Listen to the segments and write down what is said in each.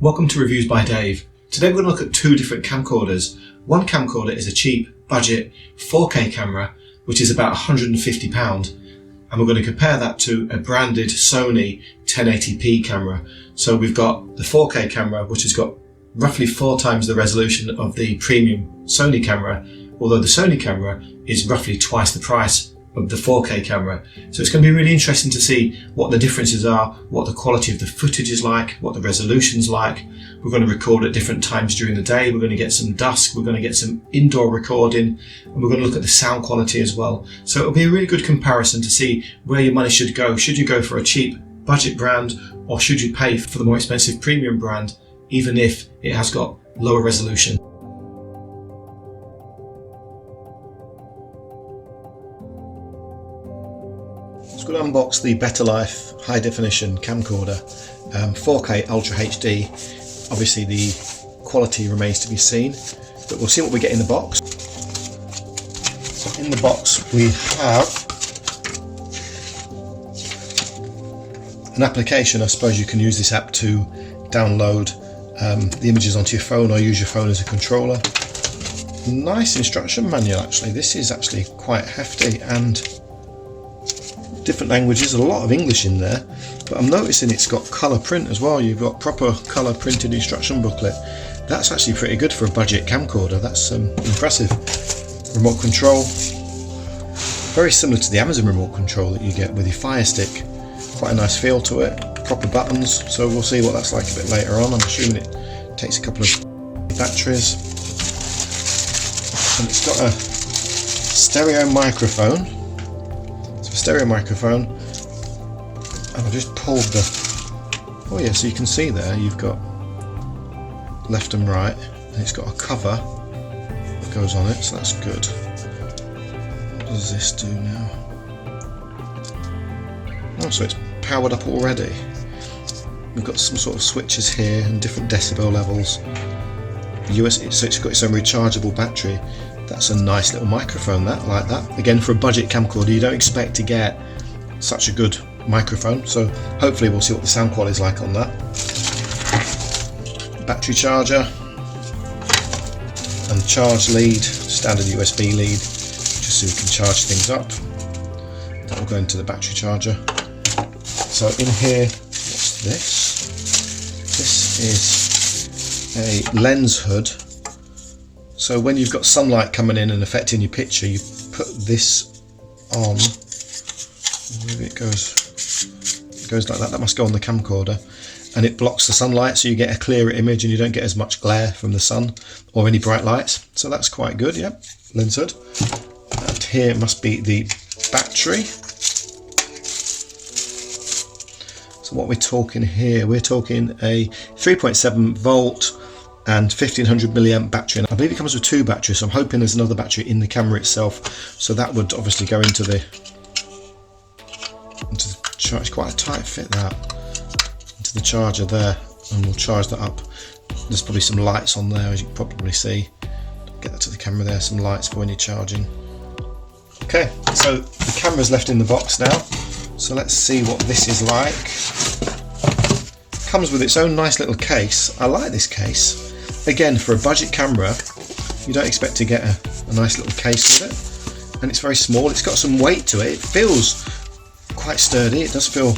Welcome to Reviews by Dave. Today we're going to look at two different camcorders. One camcorder is a cheap, budget 4K camera, which is about £150, and we're going to compare that to a branded Sony 1080p camera. So we've got the 4K camera, which has got roughly 4 times the resolution of the premium Sony camera, although the Sony camera is roughly twice the price of the 4K camera. So it's going to be really interesting to see what the differences are, what the quality of the footage is like, what the resolution's like. We're going to record at different times during the day. We're going to get some dusk, we're going to get some indoor recording, and we're going to look at the sound quality as well. So it'll be a really good comparison to see where your money should go. Should you go for a cheap budget brand, or should you pay for the more expensive premium brand, even if it has got lower resolution? So we're going to unbox the Better Life high definition camcorder, 4K Ultra HD. Obviously the quality remains to be seen, but we'll see what we get in the box. So in the box we have an application. I suppose you can use this app to download the images onto your phone or use your phone as a controller. Nice instruction manual actually. This is actually quite hefty, and different languages, a lot of English in there, but I'm noticing it's got colour print as well. You've got proper colour printed instruction booklet. That's actually pretty good for a budget camcorder. That's impressive. Remote control, very similar to the Amazon remote control that you get with your Fire Stick. Quite a nice feel to it, proper buttons, so we'll see what that's like a bit later on. I'm assuming it takes a couple of batteries, and it's got a stereo microphone. Stereo microphone, and I've just pulled the, oh yeah, so you can see there you've got left and right, and it's got a cover that goes on it, so that's good. What does this do now? Oh, so it's powered up already. We've got some sort of switches here and different decibel levels. So it's got its own rechargeable battery. That's a nice little microphone, that, like that. Again, for a budget camcorder, you don't expect to get such a good microphone, so hopefully we'll see what the sound quality is like on that. Battery charger and charge lead, standard USB lead, just so you can charge things up. That will go into the battery charger. So in here, what's this? This is a lens hood. So when you've got sunlight coming in and affecting your picture, you put this on. Maybe it goes like that. That must go on the camcorder, and it blocks the sunlight, so you get a clearer image and you don't get as much glare from the sun or any bright lights. So that's quite good. Yeah, lens hood. And here must be the battery. So what we're talking here, we're talking a 3.7 volt. And 1500 milliamp battery, and I believe it comes with 2 batteries, so I'm hoping there's another battery in the camera itself, so that would obviously go into the charge. It's quite a tight fit, that, into the charger there, and we'll charge that up. There's probably some lights on there, as you can probably see. Get that to the camera there, some lights for when you're charging. Okay, so the camera's left in the box now, so let's see what this is like. Comes with its own nice little case. I like this case. Again, for a budget camera, you don't expect to get a nice little case with it, and it's very small. It's got some weight to it. It feels quite sturdy. It does feel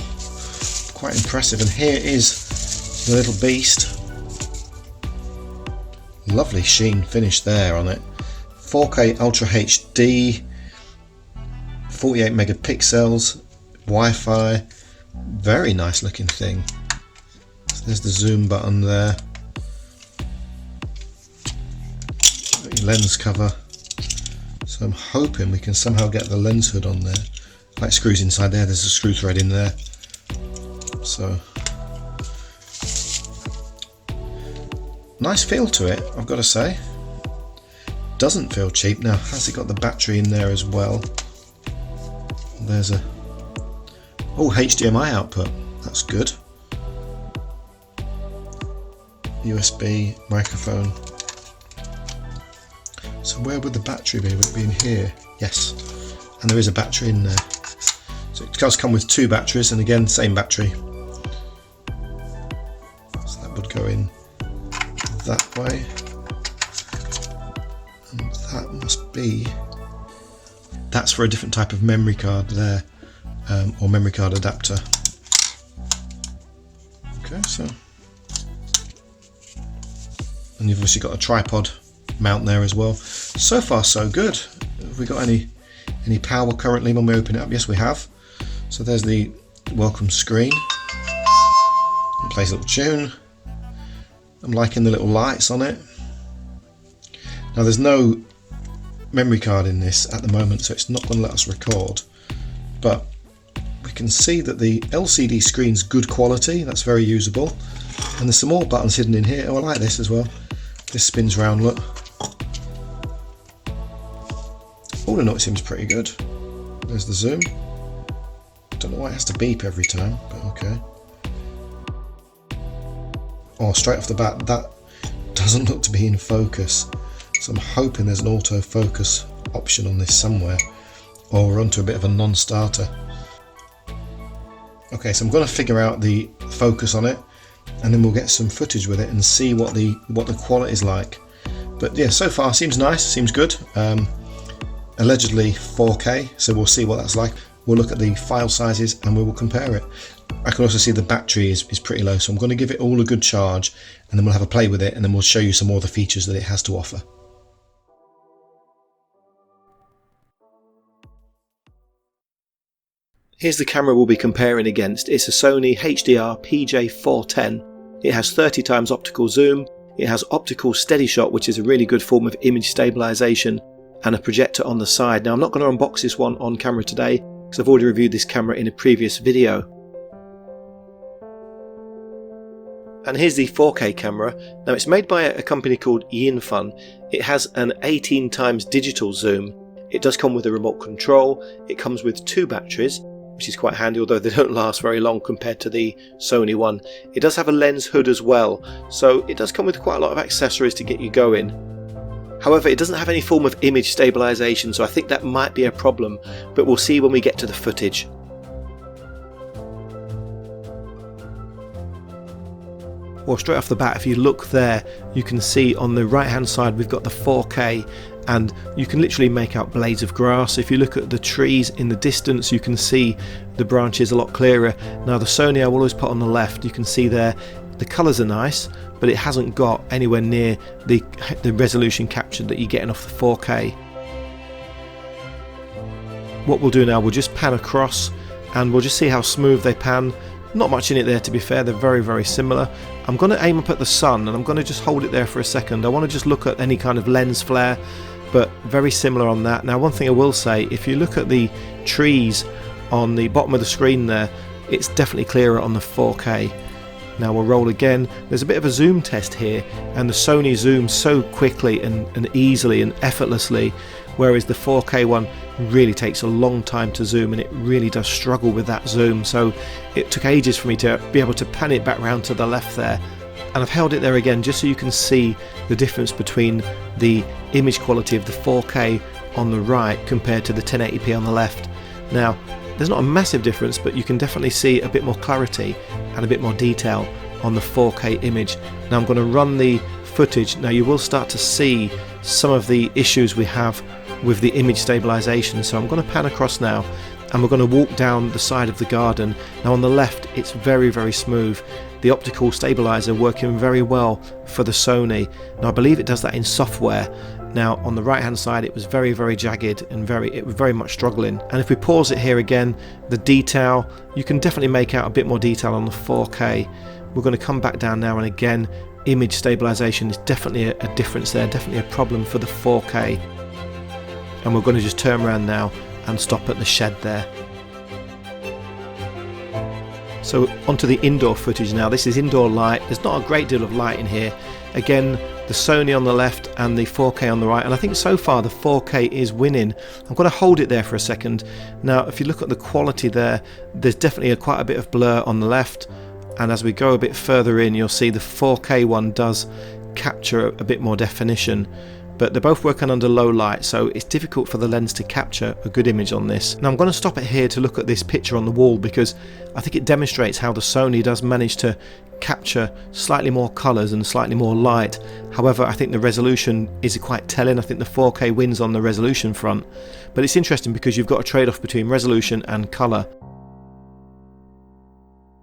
quite impressive. And here is the little beast. Lovely sheen finish there on it. 4K Ultra HD, 48 megapixels, Wi-Fi. Very nice looking thing. So there's the zoom button there. Lens cover, so I'm hoping we can somehow get the lens hood on there. Like screws inside there, there's a screw thread in there, so nice feel to it, I've got to say. Doesn't feel cheap. Now, has it got the battery in there as well? There's a HDMI output, that's good. USB microphone. So where would the battery be? Would it be in here? Yes, and there is a battery in there. So it does come with 2 batteries, and again, same battery. So that would go in that must be, that's for a different type of memory card there, or memory card adapter. Okay, so, and you've obviously got a tripod mount there as well. So far so good. Have we got any power currently when we open it up? Yes, we have. So there's the welcome screen. It plays a little tune. I'm liking the little lights on it. Now there's no memory card in this at the moment, so it's not going to let us record, but we can see that the LCD screen's good quality. That's very usable, and there's some more buttons hidden in here. Oh, I like this as well. This spins round, look. All in all, it seems pretty good. There's the zoom. Don't know why it has to beep every time, but okay. Oh, straight off the bat, that doesn't look to be in focus. So I'm hoping there's an autofocus option on this somewhere, or we're onto a bit of a non-starter. Okay, so I'm going to figure out the focus on it, and then we'll get some footage with it and see what the quality is like. But yeah, so far seems nice, seems good. Allegedly 4K, so we'll see what that's like. We'll look at the file sizes and we will compare it. I can also see the battery is pretty low, so I'm going to give it all a good charge, and then we'll have a play with it, and then we'll show you some more of the features that it has to offer. Here's the camera we'll be comparing against. It's a Sony HDR-PJ410. It has 30 times optical zoom, it has optical steady shot, which is a really good form of image stabilization, and a projector on the side. Now I'm not going to unbox this one on camera today, because I've already reviewed this camera in a previous video. And here's the 4K camera. Now it's made by a company called Yinfun. It has an 18 times digital zoom. It does come with a remote control. It comes with 2 batteries, which is quite handy, although they don't last very long compared to the Sony one. It does have a lens hood as well, so it does come with quite a lot of accessories to get you going. However, it doesn't have any form of image stabilization, so I think that might be a problem, but we'll see when we get to the footage. Well, straight off the bat, if you look there, you can see on the right hand side we've got the 4K, and you can literally make out blades of grass. If you look at the trees in the distance, you can see the branches a lot clearer. Now the Sony I will always put on the left, you can see there the colours are nice, but it hasn't got anywhere near the resolution capture that you're getting off the 4K. What we'll do now, we'll just pan across and we'll just see how smooth they pan. Not much in it there, to be fair, they're very, very similar. I'm going to aim up at the sun and I'm going to just hold it there for a second. I want to just look at any kind of lens flare, but very similar on that. Now one thing I will say, if you look at the trees on the bottom of the screen there, it's definitely clearer on the 4K. Now we'll roll again. There's a bit of a zoom test here, and the Sony zooms so quickly and easily and effortlessly, whereas the 4K one really takes a long time to zoom, and it really does struggle with that zoom. So it took ages for me to be able to pan it back round to the left there, and I've held it there again just so you can see the difference between the image quality of the 4K on the right compared to the 1080p on the left. Now there's not a massive difference, but you can definitely see a bit more clarity and a bit more detail on the 4K image. Now I'm going to run the footage. Now you will start to see some of the issues we have with the image stabilization, so I'm going to pan across now and we're going to walk down the side of the garden. Now on the left it's very, very smooth. The optical stabilizer working very well for the Sony. Now I believe it does that in software. Now on the right hand side it was very, very jagged and it was very much struggling. And if we pause it here again, the detail, you can definitely make out a bit more detail on the 4K. We're going to come back down now, and again image stabilization is definitely a difference there, definitely a problem for the 4K. And we're going to just turn around now and stop at the shed there. So onto the indoor footage now. This is indoor light. There's not a great deal of light in here. Again, the Sony on the left and the 4K on the right, and I think so far the 4K is winning. I'm going to hold it there for a second. Now if you look at the quality there, there's definitely quite a bit of blur on the left, and as we go a bit further in you'll see the 4K one does capture a bit more definition. but they're both working under low light, so it's difficult for the lens to capture a good image on this. Now I'm going to stop it here to look at this picture on the wall, because I think it demonstrates how the Sony does manage to capture slightly more colours and slightly more light. However, I think the resolution is quite telling. I think the 4K wins on the resolution front, but it's interesting because you've got a trade-off between resolution and colour.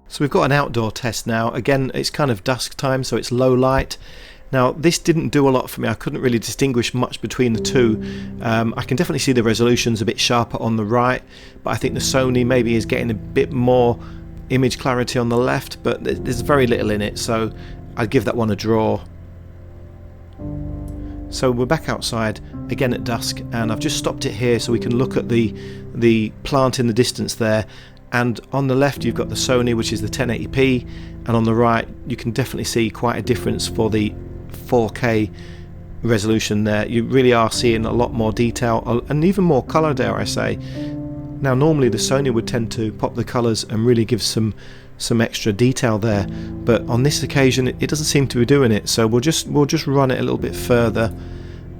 So we've got an outdoor test now. Again, it's kind of dusk time, so it's low light. Now this didn't do a lot for me. I couldn't really distinguish much between the two. I can definitely see the resolution's a bit sharper on the right, but I think the Sony maybe is getting a bit more image clarity on the left, but there's very little in it, so I'd give that one a draw. So we're back outside again at dusk, and I've just stopped it here so we can look at the plant in the distance there. And on the left you've got the Sony, which is the 1080p, and on the right you can definitely see quite a difference for the 4K resolution there. You really are seeing a lot more detail and even more colour, dare I say. Now normally the Sony would tend to pop the colours and really give some extra detail there, but on this occasion it doesn't seem to be doing it, so we'll just run it a little bit further,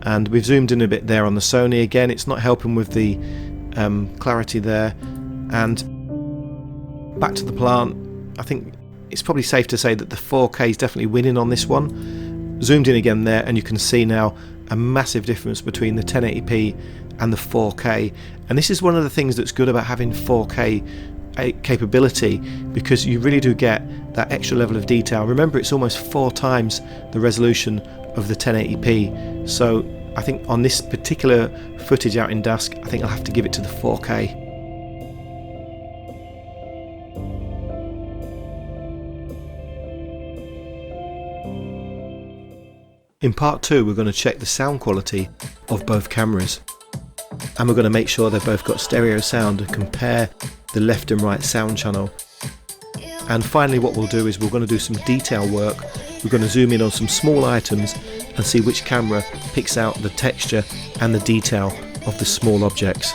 and we've zoomed in a bit there on the Sony. Again, it's not helping with the clarity there. And back to the plant, I think it's probably safe to say that the 4K is definitely winning on this one. Zoomed in again there, and you can see now a massive difference between the 1080p and the 4K. And this is one of the things that's good about having 4K capability, because you really do get that extra level of detail. Remember, it's almost 4 times the resolution of the 1080p. So I think on this particular footage out in dusk, I think I'll have to give it to the 4K. In part 2 we're going to check the sound quality of both cameras, and we're going to make sure they've both got stereo sound and compare the left and right sound channel. And finally what we'll do is we're going to do some detail work. We're going to zoom in on some small items and see which camera picks out the texture and the detail of the small objects.